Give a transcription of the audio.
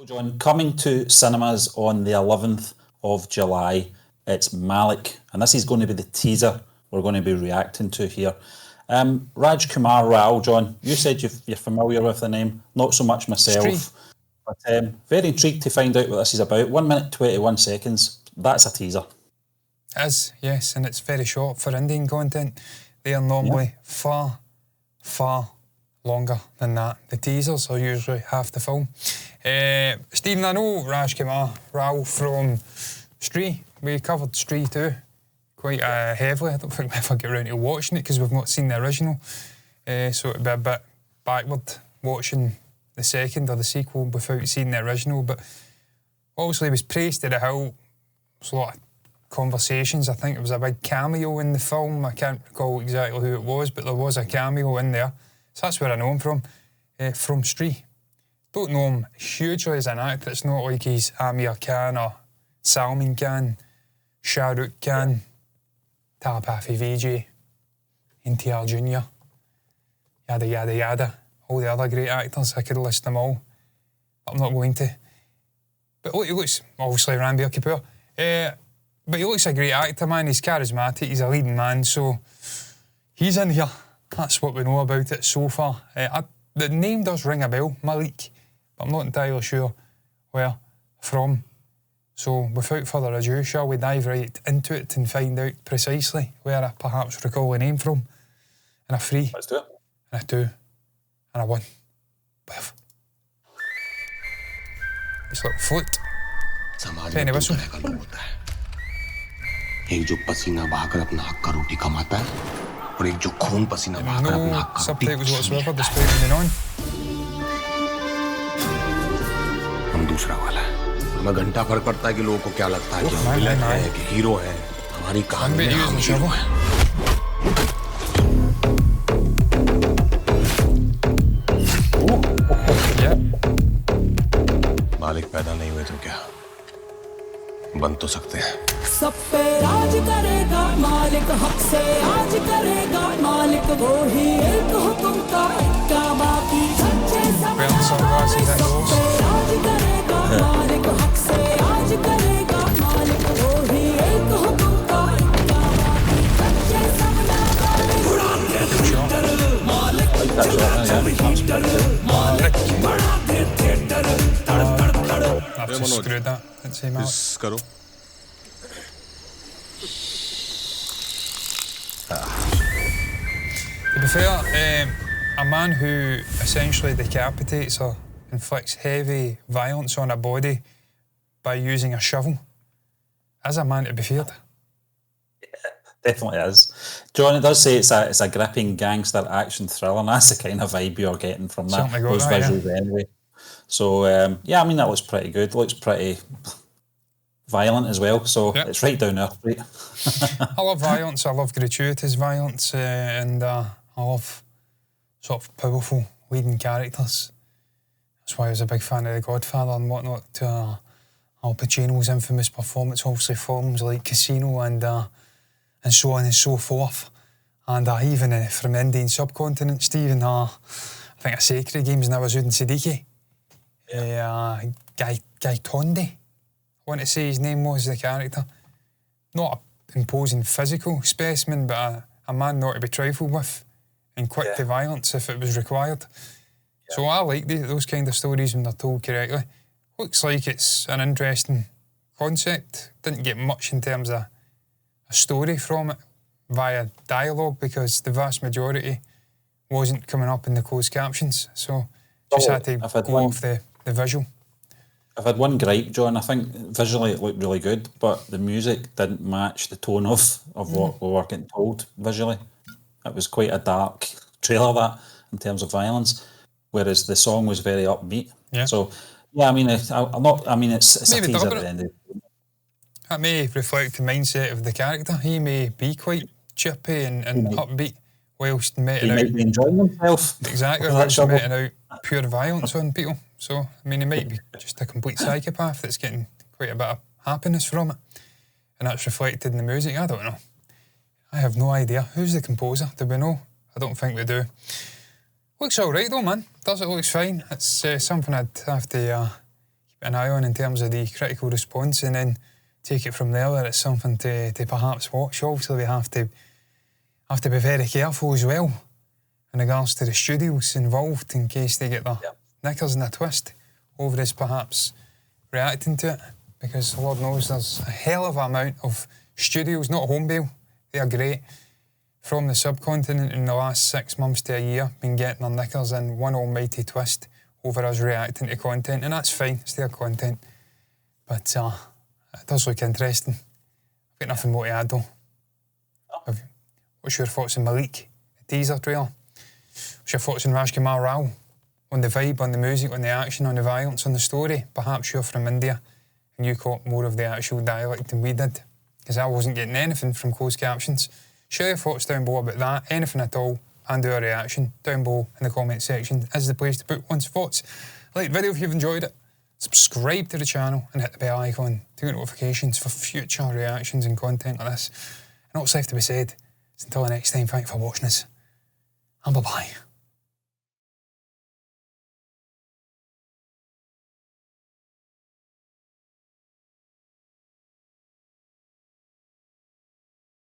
John, coming to cinemas on the 11th of July, it's Maalik, and this is going to be the teaser we're going to be reacting to here. Raj Kumar Rao, John, you said you're familiar with the name, not so much myself, but very intrigued to find out what this is about. 1 minute, 21 seconds, that's a teaser. It is, yes, and it's very short for Indian content. They are normally far longer than that. The teasers are usually half the film. Stephen, I know Raj Kumar Rao from Stree. We covered Stree too, quite heavily. I don't think we ever get around to watching it because we've not seen the original. So it'd be a bit backward watching the second or the sequel without seeing the original. But obviously it was praised to the hill. There's a lot of conversations. I think it was a big cameo in the film. I can't recall exactly who it was, but there was a cameo in there. So that's where I know him from Stree. Don't know him hugely as an actor. It's not like he's Amir Khan or Salman Khan, Shah Rukh Khan, Talapathi Vijay, NTR Jr., yada yada yada. All the other great actors, I could list them all. But I'm not going to. But look, he looks, obviously Ranbir Kapoor, but he looks a great actor, man. He's charismatic, he's a leading man, so he's in here. That's what we know about it so far. The name does ring a bell, Maalik, but I'm not entirely sure where from. So without further ado, shall we dive right into it and find out precisely where I perhaps recall the name from? And a 3. Let's do it. And a 2. And a 1. Biff. It's like flute. Penny whistle. एक जो पसीना बहाकर अपना हक का रोटी कमाता है और एक जो खून पसीना बहाकर अपना हक का subtitles whatsoever displayed in the non. हम दूसरा वाला है. हमें घंटा फर्क पड़ता है कि लोगों को क्या लगता है कि हम विलेन हैं कि हीरो हैं. हमारी कहानी में हम हीरो हैं. मालिक पैदा नहीं हुए तो क्या बन तो सकते हैं. सब पे राज करेगा मालिक, हक से आज करेगा मालिक, वो ही एक हुक्म का इक्का बाकी सच्चे सब पे राज करेगा मालिक, हक से आज करेगा मालिक, वो ही एक हुक्म का इक्का बाकी सच्चे सब मालिक, I've just screwed that. Let's see, Maalik. करो. To be fair, a man who essentially decapitates or inflicts heavy violence on a body by using a shovel is a man to be feared. Definitely is. John, it does say it's a gripping gangster action thriller, and that's the kind of vibe you're getting from that, those visuals anyway. So, yeah, I mean, that looks pretty good. Looks pretty violent as well, so it's right down our street. I love violence, I love gratuitous violence, and I love sort of powerful leading characters. That's why I was a big fan of The Godfather and whatnot. Al Pacino's infamous performance, obviously films like Casino and so on and so forth. And even from the Indian subcontinent, Stephen, I think a Sacred Games, Nawazuddin Siddiqui. Guy Tonde, I want to say his name was the character. Not an imposing physical specimen, but a man not to be trifled with and quick to violence if it was required. So I like those kind of stories when they're told correctly. Looks like it's an interesting concept. Didn't get much in terms of a story from it via dialogue because the vast majority wasn't coming up in the closed captions. So just had to go off the visual. I've had one gripe, John. I think visually it looked really good, but the music didn't match the tone of what we were getting told visually. It was quite a dark trailer, that, in terms of violence, whereas the song was very upbeat. Yeah. So, yeah, I mean, it's a teaser at the end of it. That may reflect the mindset of the character. He may be quite chippy and upbeat, whilst meting out... He might be enjoying himself. Exactly, whilst meting out pure violence on people. So, I mean, he might be just a complete psychopath that's getting quite a bit of happiness from it. And that's reflected in the music. I don't know. I have no idea. Who's the composer? Do we know? I don't think we do. Looks all right though, man. Does it? Looks fine. It's something I'd have to keep an eye on in terms of the critical response, and then take it from there where it's something to perhaps watch. Obviously, we have to be very careful as well in regards to the studios involved in case they get their knickers in a twist over us perhaps reacting to it, because Lord knows there's a hell of an amount of studios, not home bail, they are great, from the subcontinent in the last 6 months to a year, been getting their knickers in one almighty twist over us reacting to content, and that's fine, it's their content. But it does look interesting. I've got nothing more to add though. What's your thoughts on Maalik, the teaser trailer? What's your thoughts on Rajkumar Rao? On the vibe, on the music, on the action, on the violence, on the story? Perhaps you're from India and you caught more of the actual dialect than we did, because I wasn't getting anything from closed captions. Share your thoughts down below about that, anything at all, and do a reaction down below in the comment section is the place to put one's thoughts. Like the video if you've enjoyed it, subscribe to the channel and hit the bell icon to get notifications for future reactions and content like this. And all that's left to be said is until the next time, thank you for watching us, and bye-bye.